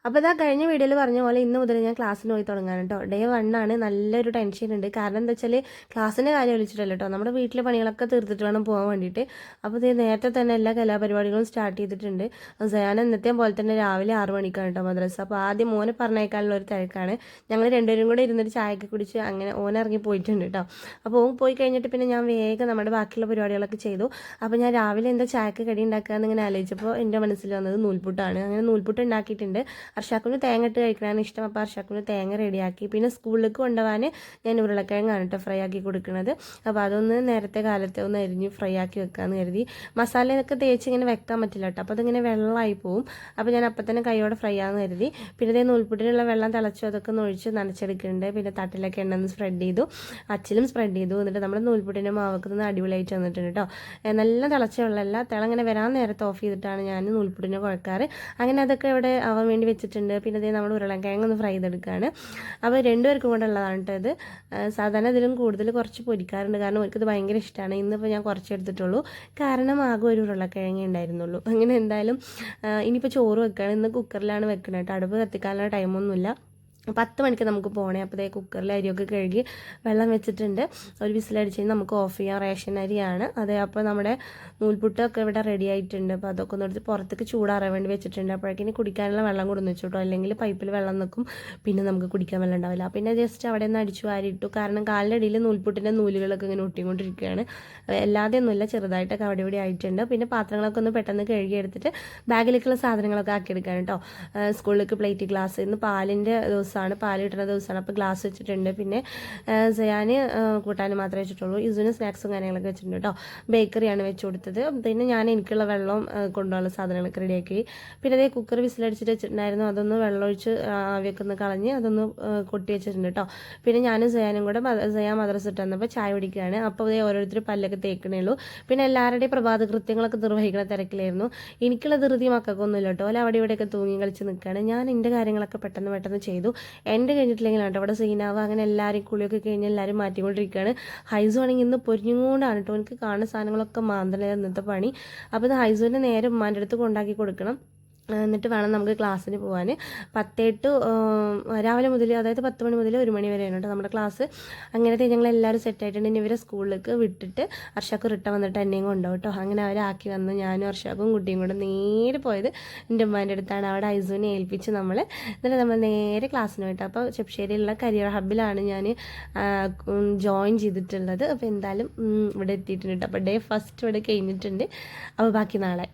അപ്പോൾ ഇതാ കഴിഞ്ഞ വീഡിയോയിൽ പറഞ്ഞ പോലെ ഇന്ന് മുതൽ ഞാൻ ക്ലാസ്സിന് പോയി തുടങ്ങാൻ കേട്ടോ. ഡേ 1 ആണ്. നല്ലൊരു ടെൻഷൻ ഉണ്ട്. കാരണം എന്താ വെച്ചാൽ ക്ലാസ്സിൻ്റെ കാര്യം വിളിച്ചിട്ടല്ല കേട്ടോ, നമ്മുടെ വീട്ടിലെ പണികളൊക്കെ തീർത്തിട്ട് വേണം പോകാൻ വേണ്ടിയിട്ട്. അപ്പോൾ ഇത് നേരത്തെ തന്നെ എല്ലാ കലാപരിപാടികളും സ്റ്റാർട്ട് ചെയ്തിട്ടുണ്ട്. ഞാൻ എന്നത്തെയും പോലെ തന്നെ രാവിലെ 6 മണിക്കാണ് കേട്ടോ മദ്രസ. അപ്പോൾ ആദ്യം മോനെ പറഞ്ഞേക്കാനുള്ള ഒരു തിരക്കാണ്. ഞങ്ങൾ രണ്ടുപേരും കൂടെ ഇരുന്നിട്ട് ചായയൊക്കെ കുടിച്ച് അങ്ങനെ ഓൻ ഇറങ്ങി പോയിട്ടുണ്ട് കേട്ടോ. അപ്പോൾ ഓൻ പോയി കഴിഞ്ഞിട്ട് പിന്നെ ഞാൻ വേഗം നമ്മുടെ ബാക്കിയുള്ള പരിപാടികളൊക്കെ ചെയ്തു. അപ്പോൾ ഞാൻ രാവിലെ എന്താ ചായക്ക് കടി ഉണ്ടാക്കുക എന്നിങ്ങനെ ആലോചിച്ചപ്പോൾ എൻ്റെ മനസ്സിൽ വന്നത് നൂൽപുട്ടാണ്. അങ്ങനെ നൂൽപുട്ട് ഉണ്ടാക്കിയിട്ടുണ്ട്. അർഷാക്കുന് തേങ്ങ ഇട്ട് കഴിക്കാനാണ് ഇഷ്ടം. അപ്പോൾ അർഷാക്കുന് തേങ്ങ റെഡിയാക്കി. പിന്നെ സ്കൂളിലേക്ക് കൊണ്ടുപോകാൻ ഞാൻ ഉരുളക്കിഴങ്ങാണ് കേട്ടോ ഫ്രൈ ആക്കി കൊടുക്കുന്നത്. അപ്പോൾ അതൊന്ന് നേരത്തെ കാലത്തെ ഒന്ന് അരിഞ്ഞ് ഫ്രൈ ആക്കി വെക്കാമെന്ന് കരുതി. മസാലയൊക്കെ തേച്ച് ഇങ്ങനെ വെക്കാൻ പറ്റില്ല കേട്ടോ, അപ്പോൾ അതിങ്ങനെ വെള്ളമായി പോവും. അപ്പോൾ ഞാൻ അപ്പം തന്നെ കൈയോടെ ഫ്രൈ ആണെന്ന് കരുതി. പിന്നെ ഇതേ നൂൽപുട്ടിനുള്ള വെള്ളം തിളച്ചു അതൊക്കെ ഒന്ന് ഒഴിച്ച് നനച്ചെടുക്കുന്നുണ്ട്. പിന്നെ തട്ടിലൊക്കെ എണ്ണ സ്പ്രെഡ് ചെയ്തു, അച്ചിലും സ്പ്രെഡ് ചെയ്തു. എന്നിട്ട് നമ്മുടെ നൂൽപുട്ടിൻ്റെ മാവൊക്കെ നിന്ന് അടിപൊളിയായിട്ട് വന്നിട്ടുണ്ട് കേട്ടോ. നല്ല തിളച്ച വെള്ളമല്ല, തിളങ്ങനെ വരാൻ നേരത്തെ ഓഫ് ചെയ്തിട്ടാണ് ഞാൻ നൂൽപുട്ടിനെ കുഴക്കാറ്. അങ്ങനെ അതൊക്കെ ഇവിടെ ആവാൻ വേണ്ടി വെച്ചിട്ടുണ്ട്. പിന്നെ ഇതേ നമ്മൾ ഉരുളക്കിഴങ്ങ് ഒന്ന് ഫ്രൈ ചെയ്തെടുക്കുകയാണ്. അപ്പോൾ രണ്ടുപേർക്കും കൂടെ ഉള്ളതാണ് കേട്ടോ ഇത്. സാധാരണ ഇതിലും കൂടുതൽ കുറച്ച് പൊരിക്കാറുണ്ട്, കാരണം അവർക്കിത് ഭയങ്കര ഇഷ്ടമാണ്. ഇന്നിപ്പോൾ ഞാൻ കുറച്ച് എടുത്തിട്ടുള്ളൂ, കാരണം ആകെ ഒരു ഉരുളക്കിഴങ്ങേ ഉണ്ടായിരുന്നുള്ളൂ. അങ്ങനെ എന്തായാലും ഇനിയിപ്പോൾ ചോറ് വെക്കുകയാണ്. ഇന്ന് കുക്കറിലാണ് വെക്കുന്നത് കേട്ടോ, അടുപ്പ് കത്തിക്കാനുള്ള ടൈമൊന്നുമില്ല. 10 മണിക്ക് നമുക്ക് പോകണേ. അപ്പോൾ ഇതേ കുക്കറിൽ അരിയൊക്കെ കഴുകി വെള്ളം വെച്ചിട്ടുണ്ട്. ഒരു വിസിലടിച്ച് നമുക്ക് ഓഫ് ചെയ്യാം. റേഷൻ അരിയാണ് അതെ. അപ്പോൾ നമ്മുടെ നൂൽപുട്ടൊക്കെ ഇവിടെ റെഡി ആയിട്ടുണ്ട്. അപ്പോൾ അതൊക്കെ ഒന്ന് എടുത്ത് പുറത്തേക്ക് ചൂടാറാൻ വേണ്ടി വെച്ചിട്ടുണ്ട്. അപ്പോഴേക്കിനി കുടിക്കാനുള്ള വെള്ളം കൊടുന്ന് വെച്ചു കേട്ടോ, അല്ലെങ്കിൽ പൈപ്പിൽ വെള്ളം നിൽക്കും, പിന്നെ നമുക്ക് കുടിക്കാൻ വെള്ളം ഉണ്ടാവില്ല. പിന്നെ ജസ്റ്റ് അവിടെ നിന്ന് അടിച്ചു വാരിയിട്ടു, കാരണം കാലിൻ്റെ അടിയിൽ നൂൽപുട്ടിൻ്റെ നൂലുകളൊക്കെ ഇങ്ങനെ ഒട്ടിക്കൊണ്ടിരിക്കുകയാണ്. എല്ലാതെ ഒന്നുമില്ല, ചെറുതായിട്ടൊക്കെ അവിടെ ഇവിടെ ആയിട്ടുണ്ട്. പിന്നെ പാത്രങ്ങളൊക്കെ ഒന്ന് പെട്ടെന്ന് കഴുകി എടുത്തിട്ട് ബാഗിലേക്കുള്ള സാധനങ്ങളൊക്കെ ആക്കിയെടുക്കാൻ കേട്ടോ. സ്കൂളിലേക്ക് പ്ലേറ്റ്, ഗ്ലാസ്, ഇന്ന് പാലിൻ്റെ ദിവസമാണ്, പാല് കിട്ടുന്ന ദിവസമാണ്. അപ്പോൾ ഗ്ലാസ് വെച്ചിട്ടുണ്ട്. പിന്നെ ഞാൻ കൂട്ടാൻ മാത്രമേ വെച്ചിട്ടുള്ളൂ. ഇസുവിന് സ്നാക്സും കാര്യങ്ങളൊക്കെ വെച്ചിട്ടുണ്ട് കേട്ടോ. ബേക്കറിയാണ് വെച്ച് കൊടുത്തത്. പിന്നെ ഞാൻ എനിക്കുള്ള വെള്ളം കൊണ്ടുപോകാനുള്ള സാധനങ്ങളൊക്കെ റെഡിയാക്കി. പിന്നെ അതേ കുക്കർ വിസിലടിച്ചിട്ട് വെച്ചിട്ടുണ്ടായിരുന്നു, അതൊന്ന് വെള്ളമൊഴിച്ച് ആവിയൊക്കെ ഒന്ന് കളഞ്ഞ് അതൊന്ന് കൊട്ടി വെച്ചിട്ടുണ്ട് കേട്ടോ. പിന്നെ ഞാനും സയാനും കൂടെ സയാൻ മദ്രസ ഇട്ട് വന്നപ്പോൾ ചായ കുടിക്കുകയാണ്. അപ്പോൾ അതേ ഓരോരുത്തർ പല്ലൊക്കെ തേക്കണേ ഉള്ളൂ. പിന്നെ എല്ലാവരുടെയും പ്രഭാത കൃത്യങ്ങളൊക്കെ നിർവഹിക്കുന്ന തിരക്കിലായിരുന്നു. എനിക്കുള്ള ധൃതി മക്കൾക്കൊന്നുമില്ല കേട്ടോ. അല്ല അവിടെ ഇവിടെയൊക്കെ തൂങ്ങി കളിച്ച് നിൽക്കുകയാണ്. ഞാൻ എൻ്റെ കാര്യങ്ങളൊക്കെ പെട്ടെന്ന് ചെയ്തു. എൻ്റെ കഴിഞ്ഞിട്ടില്ലെങ്കിൽ കേട്ടോ അവിടെ സീനാവ്. അങ്ങനെ എല്ലാവരും കുളിയൊക്കെ കഴിഞ്ഞ് എല്ലാവരും മാറ്റിക്കൊണ്ടിരിക്കുകയാണ്. ഹൈസു ആണെങ്കിൽ ഇന്ന് പൊരിഞ്ഞുകൊണ്ടാണ് കേട്ടോ, എനിക്ക് കാണുന്ന സാധനങ്ങളൊക്കെ മാന്തല ഇന്നത്തെ പണി. അപ്പോൾ ഇത് ഹൈസുവിൻ്റെ നേരെ ഉമ്മാൻ്റെ അടുത്ത് കൊണ്ടാക്കി കൊടുക്കണം, എന്നിട്ട് വേണം നമുക്ക് ക്ലാസ്സിന് പോകാൻ. 10 to രാവിലെ മുതൽ, അതായത് 10 മണി മുതൽ 1 മണി വരെയാണ് കേട്ടോ നമ്മുടെ ക്ലാസ്. അങ്ങനത്തെ ഞങ്ങളെല്ലാവരും സെറ്റായിട്ടുണ്ട്. ഇനി ഇവരെ സ്കൂളിലേക്ക് വിട്ടിട്ട് അർഷാക്ക് റിട്ടേൺ വന്നിട്ട് എന്നെയും കൊണ്ടുപോകും കേട്ടോ. അങ്ങനെ അവരെ ആക്കി വന്ന് ഞാനും അർഷാക്കും കുട്ടിയും കൂടെ നേരെ പോയത് എൻ്റെ ഉമ്മാൻ്റെ അടുത്താണ്. അവിടെ ഐസുവിനെ ഏൽപ്പിച്ച് എന്നിട്ട് നമ്മൾ നേരെ ക്ലാസ്സിന് പോയിട്ട്. അപ്പോൾ ചെപ്പശ്ശേരിയിലുള്ള കരിയർ ഹബ്ബിലാണ് ഞാൻ ജോയിൻ ചെയ്തിട്ടുള്ളത്. അപ്പോൾ എന്തായാലും ഇവിടെ എത്തിയിട്ടുണ്ട് കേട്ടോ. അപ്പോൾ ഡേ 1 ഇവിടെ കഴിഞ്ഞിട്ടുണ്ട്. അപ്പോൾ ബാക്കി നാളെ